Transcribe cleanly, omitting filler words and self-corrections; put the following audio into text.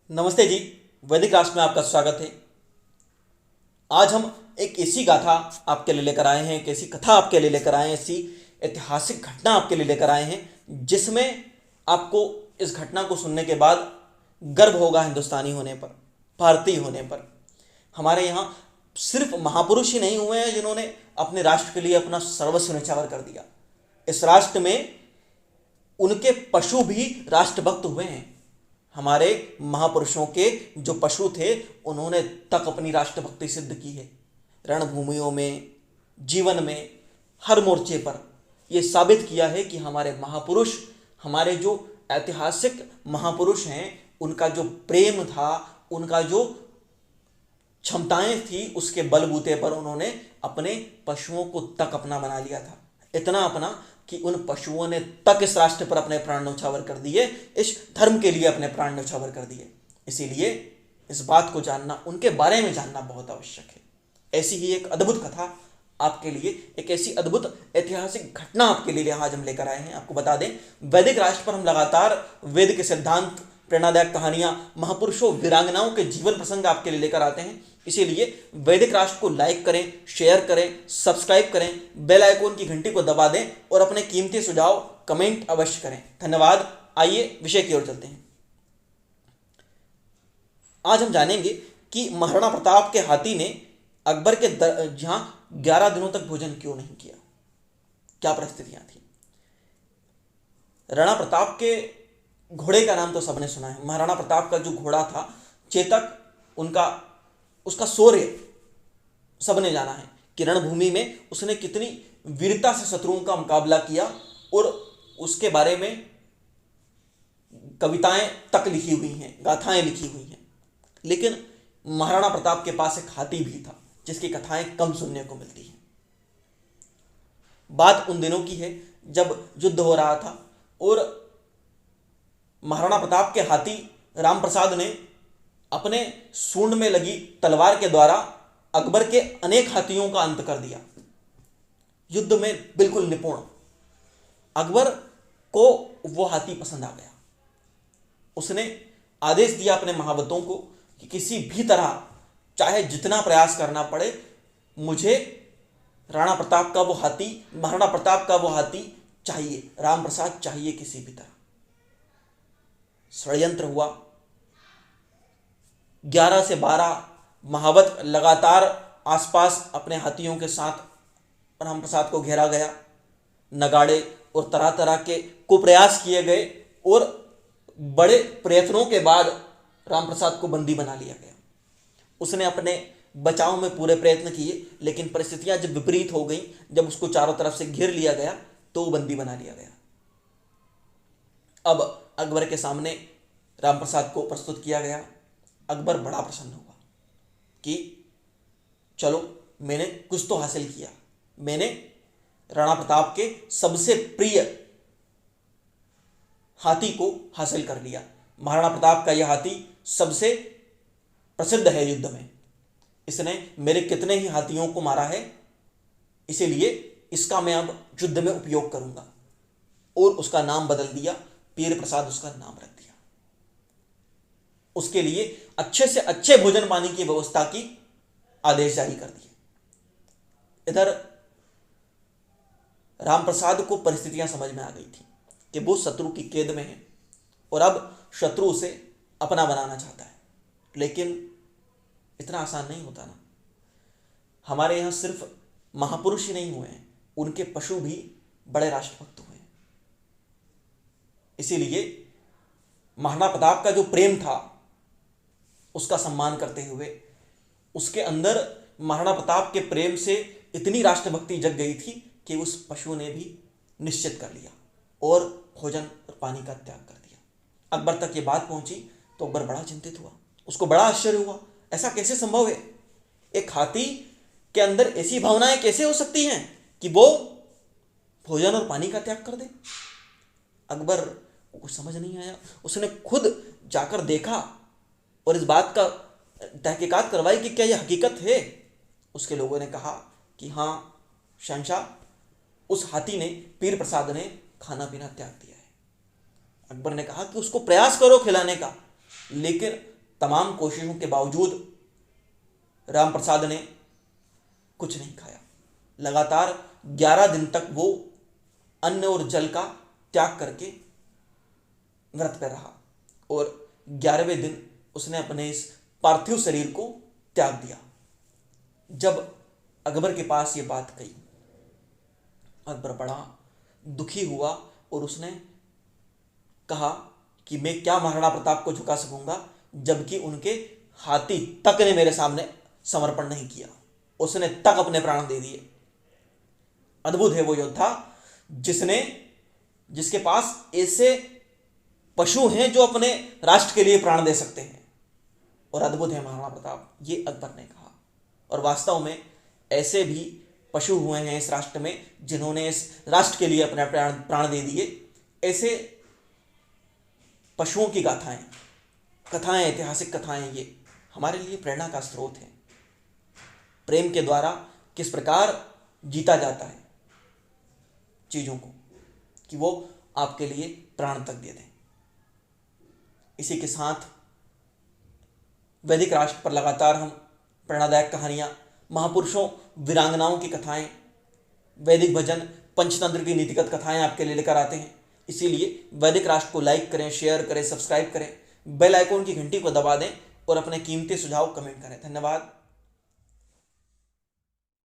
नमस्ते जी। वैदिक राष्ट्र में आपका स्वागत है। आज हम एक ऐसी गाथा आपके लिए लेकर आए हैं, एक ऐसी कथा आपके लिए लेकर आए हैं, ऐसी ऐतिहासिक घटना आपके लिए लेकर आए हैं जिसमें आपको इस घटना को सुनने के बाद गर्व होगा हिंदुस्तानी होने पर, भारतीय होने पर। हमारे यहाँ सिर्फ महापुरुष ही नहीं हुए हैं जिन्होंने अपने राष्ट्र के लिए अपना सर्वस्व न्यौछावर कर दिया। इस राष्ट्र में उनके पशु भी राष्ट्रभक्त हुए हैं। हमारे महापुरुषों के जो पशु थे उन्होंने तक अपनी राष्ट्रभक्ति सिद्ध की है। रणभूमियों में, जीवन में, हर मोर्चे पर यह साबित किया है कि हमारे महापुरुष, हमारे जो ऐतिहासिक महापुरुष हैं, उनका जो प्रेम था, उनका जो क्षमताएं थी, उसके बलबूते पर उन्होंने अपने पशुओं को तक अपना बना लिया था। इतना अपना कि उन पशुओं ने तक इस राष्ट्र पर अपने प्राण न्यौछावर कर दिए, इस धर्म के लिए अपने प्राण न्यौछावर कर दिए। इसीलिए इस बात को जानना, उनके बारे में जानना बहुत आवश्यक है। ऐसी ही एक अद्भुत कथा आपके लिए, एक ऐसी अद्भुत ऐतिहासिक घटना आपके लिए आज हम लेकर आए हैं। आपको बता दें, वैदिक राष्ट्र पर हम लगातार वेद के सिद्धांत, प्रेरणादायक कहानियां, महापुरुषों, वीरांगनाओं के जीवन प्रसंग आपके लिए लेकर आते हैं। इसीलिए वैदिक राष्ट्र को लाइक करें, शेयर करें, सब्सक्राइब करें, बेल आइकॉन की घंटी को दबा दें और अपने कीमती सुझाव कमेंट अवश्य करें। धन्यवाद। आइए विषय की ओर चलते हैं। आज हम जानेंगे कि महाराणा प्रताप के हाथी ने अकबर के जहां 11 दिनों तक भोजन क्यों नहीं किया, क्या परिस्थितियां थी। राणा प्रताप के घोड़े का नाम तो सबने सुना है। महाराणा प्रताप का जो घोड़ा था चेतक, उसका शौर्य सबने जाना है कि रणभूमि में उसने कितनी वीरता से शत्रुओं का मुकाबला किया, और उसके बारे में कविताएं तक लिखी हुई हैं, गाथाएं लिखी हुई हैं। लेकिन महाराणा प्रताप के पास एक हाथी भी था जिसकी कथाएं कम सुनने को मिलती हैं। बात उन दिनों की है जब युद्ध हो रहा था और महाराणा प्रताप के हाथी राम प्रसाद ने अपने सूंड में लगी तलवार के द्वारा अकबर के अनेक हाथियों का अंत कर दिया। युद्ध में बिल्कुल निपुण अकबर को वो हाथी पसंद आ गया। उसने आदेश दिया अपने महावतों को कि किसी भी तरह, चाहे जितना प्रयास करना पड़े, मुझे राणा प्रताप का वो हाथी, महाराणा प्रताप का वो हाथी चाहिए, राम प्रसाद चाहिए किसी भी तरह। षड्यंत्र हुआ। 11 से 12 महावत लगातार आसपास अपने हाथियों के साथ राम प्रसाद को घेरा गया। नगाड़े और तरह तरह के कुप्रयास किए गए और बड़े प्रयत्नों के बाद राम प्रसाद को बंदी बना लिया गया। उसने अपने बचाव में पूरे प्रयत्न किए, लेकिन परिस्थितियां जब विपरीत हो गई, जब उसको चारों तरफ से घेर लिया गया, तो वो बंदी बना लिया गया। अब अकबर के सामने राम प्रसाद को प्रस्तुत किया गया। अकबर बड़ा प्रसन्न हुआ कि चलो, मैंने कुछ तो हासिल किया। मैंने राणा प्रताप के सबसे प्रिय हाथी को हासिल कर लिया। महाराणा प्रताप का यह हाथी सबसे प्रसिद्ध है युद्ध में। इसने मेरे कितने ही हाथियों को मारा है, इसीलिए इसका मैं अब युद्ध में उपयोग करूंगा। और उसका नाम बदल दिया, पीर प्रसाद उसका नाम रख दिया। उसके लिए अच्छे से अच्छे भोजन पानी की व्यवस्था की आदेश जारी कर दिए। इधर रामप्रसाद को परिस्थितियां समझ में आ गई थी कि वो शत्रु की कैद में है और अब शत्रु उसे अपना बनाना चाहता है। लेकिन इतना आसान नहीं होता ना। हमारे यहां सिर्फ महापुरुष ही नहीं हुए हैं, उनके पशु भी बड़े राष्ट्रभक्त हुए हैं। इसीलिए महाराणा प्रताप का जो प्रेम था उसका सम्मान करते हुए, उसके अंदर महाराणा प्रताप के प्रेम से इतनी राष्ट्रभक्ति जग गई थी कि उस पशु ने भी निश्चित कर लिया और भोजन और पानी का त्याग कर दिया। अकबर तक ये बात पहुंची तो अकबर बड़ा चिंतित हुआ। उसको बड़ा आश्चर्य हुआ, ऐसा कैसे संभव है? एक हाथी के अंदर ऐसी भावनाएं कैसे हो सकती हैं कि वो भोजन और पानी का त्याग कर दे? अकबर को कुछ समझ नहीं आया। उसने खुद जाकर देखा और इस बात का तहकीकात करवाई कि क्या यह हकीकत है। उसके लोगों ने कहा कि हाँ शहंशाह, उस हाथी ने, पीर प्रसाद ने खाना पीना त्याग दिया है। अकबर ने कहा कि उसको प्रयास करो खिलाने का, लेकिन तमाम कोशिशों के बावजूद राम प्रसाद ने कुछ नहीं खाया। लगातार 11 दिन तक वो अन्न और जल का त्याग करके व्रत पर रहा और 11वें दिन उसने अपने इस पार्थिव शरीर को त्याग दिया। जब अकबर के पास ये बात गई, अकबर बड़ा दुखी हुआ और उसने कहा कि मैं क्या महाराणा प्रताप को झुका सकूंगा जबकि उनके हाथी तक ने मेरे सामने समर्पण नहीं किया, उसने तक अपने प्राण दे दिए। अद्भुत है वो योद्धा जिसके पास ऐसे पशु हैं जो अपने राष्ट्र के लिए प्राण दे सकते हैं। और अद्भुत है महाराणा प्रताप, ये अकबर ने कहा। और वास्तव में ऐसे भी पशु हुए हैं इस राष्ट्र में जिन्होंने इस राष्ट्र के लिए अपने प्राण दे दिए। ऐसे पशुओं की कथाएं, ऐतिहासिक कथाएं ये हमारे लिए प्रेरणा का स्रोत है। प्रेम के द्वारा किस प्रकार जीता जाता है चीजों को, कि वो आपके लिए प्राण तक दे दें। इसी के साथ वैदिक राष्ट्र पर लगातार हम प्रेरणादायक कहानियां, महापुरुषों, वीरांगनाओं की कथाएं, वैदिक भजन, पंचतंत्र की नीतिगत कथाएं आपके लिए लेकर आते हैं। इसीलिए वैदिक राष्ट्र को लाइक करें, शेयर करें, सब्सक्राइब करें, बेल आइकॉन की घंटी को दबा दें और अपने कीमती सुझाव कमेंट करें। धन्यवाद।